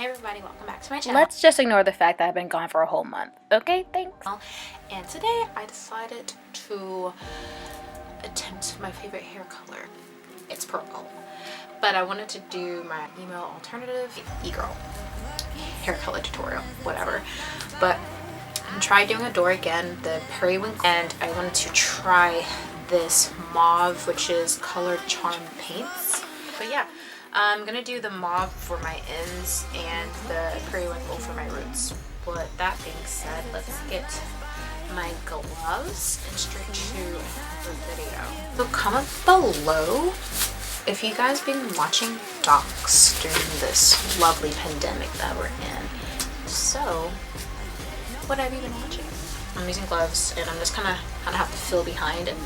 Hey everybody, welcome back to my channel. Let's just ignore the fact that I've been gone for a whole month. Okay, thanks. And today I decided to attempt my favorite hair color. It's purple. But I wanted to do my emo alternative e-girl hair color tutorial, whatever. But I'm trying doing Adore again, the periwinkle, and I wanted to try this mauve, which is Colored Charm paints. But yeah, I'm gonna do the mauve for my ends and the periwinkle for my roots. But that being said, let's get my gloves and straight to the video. So comment below if you guys been watching docs during this lovely pandemic that we're in. So what have you been watching? I'm using gloves and I'm just kind of have to feel behind and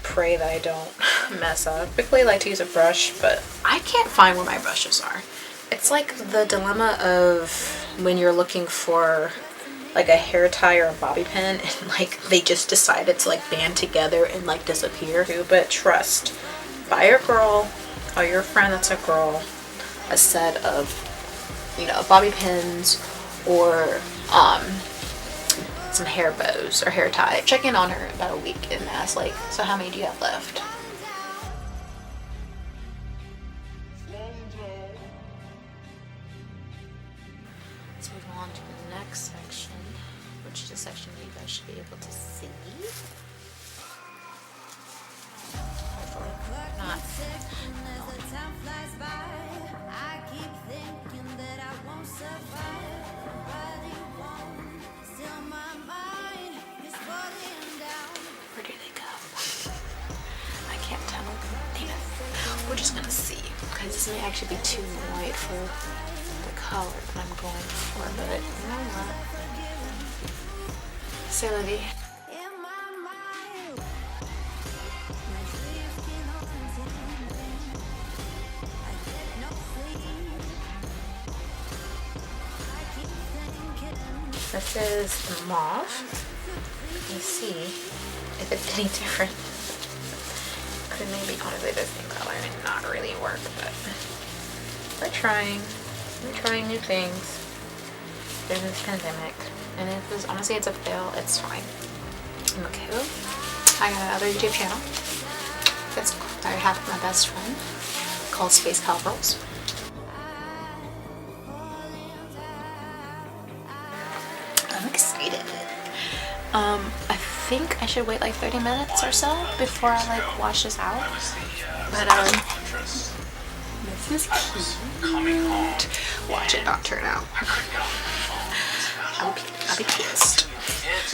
pray that I don't mess up. I typically like to use a brush, but I can't find where my brushes are. It's like the dilemma of when you're looking for like a hair tie or a bobby pin and like they just decided to like band together and like disappear. But trust, buy your girl or your friend that's a girl a set of, you know, bobby pins or some hair bows or hair tie. Check in on her in about a week and ask like, so how many do you have left? Let's move on to the next section, which is a section you guys should be able to see. Hopefully not. Where do they go? I can't tell. Damn it. We're just gonna see, because this may actually be too white for the color that I'm going for, but you know what? Say, Livy. This is mauve. Let's see if it's any different. Could maybe honestly the same color and not really work, but we're trying. We're trying new things during this pandemic. And if this honestly it's a fail, it's fine. Okay. I got another YouTube channel. That's I have my best friend called Space Cowgirls. I'm excited. I think I should wait like 30 minutes or so before I like wash this out. But this is cute. Watch it not turn out. I'll be pissed.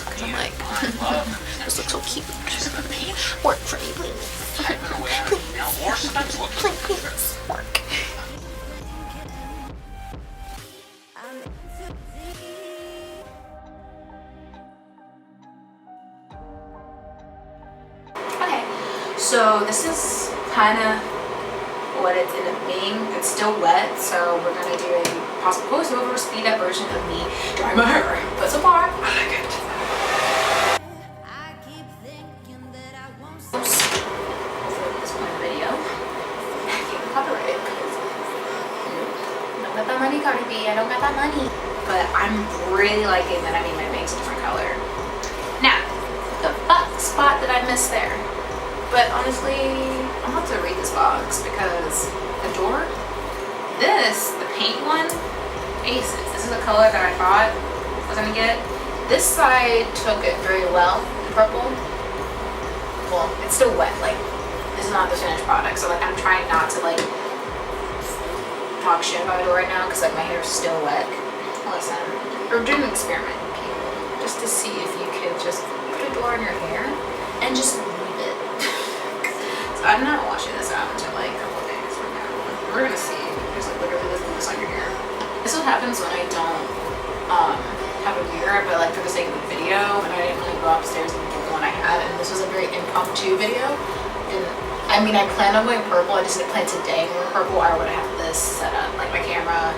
Cause I'm like, this looks so cute. Work for me, please. Please, work. So this is kind of what it ended up being. It's still wet, so we're going to do a possible voiceover speed up version of me drying my hair. But so far, I like it. Hopefully this one video I can't copyright it because I don't got that money, Cardi B. I don't got that money. But I'm really liking that I made my bangs a different color. Now, the spot that I missed there. But honestly, I'm about to read this box because Adore, the paint one, aces. This is the color that I thought I was gonna get. This side took it very well, the purple. Well, it's still wet, like, this is not the finished product, so like I'm trying not to like talk shit about Adore right now because like my hair is still wet. Listen, we're doing an experiment, people, just to see if you could just put Adore in your hair and just I'm not washing this out until like a couple of days from now. We're gonna see. There's like literally this on your hair. This is what happens when I don't have a mirror, but like for the sake of the video, and I didn't really go upstairs and get the one I had, and this was a very impromptu video. And I mean, I planned on going purple. I just didn't plan today going purple. I would have this set up, like my camera,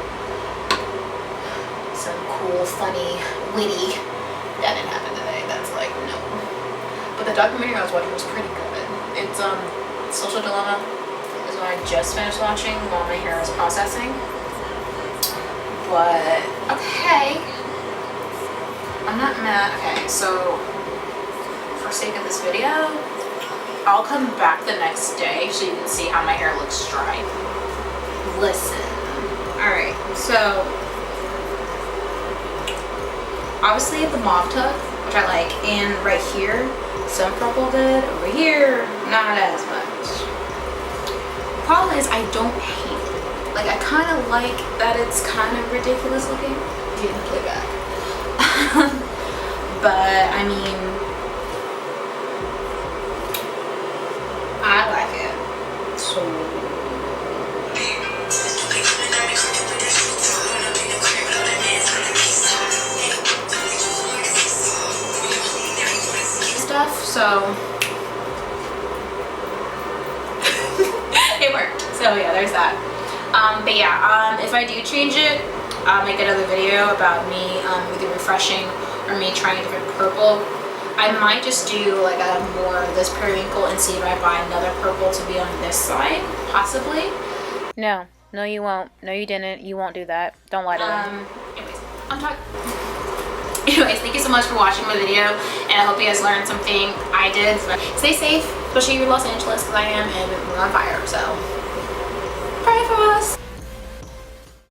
some cool, funny, witty. That didn't happen today. That's like no. But the documentary I was watching was pretty good. It's Social Dilemma is what I just finished watching while my hair is processing. But okay, I'm not mad. Okay, so for sake of this video, I'll come back the next day so you can see how my hair looks dry. Listen. Alright, so obviously the mauve tug, which I like, and right here, some purple did. Over here, not as much. The problem is I don't hate it. Like, I kind of like that it's kind of ridiculous looking. You can play back. But, I mean, I like it. So stuff, so it worked. So yeah, there's that. But yeah, if I do change it, I'll make another video about me either refreshing or me trying a different purple. I might just do like a more of this periwinkle and see if I buy another purple to be on this side, possibly. No, no you won't. No you didn't. You won't do that. Don't lie to them. Anyways, I'm talking. Anyways, thank you so much for watching my video, and I hope you guys learned something. I did. Stay safe, especially if you're in Los Angeles, because I am, and we're on fire, so pray for us.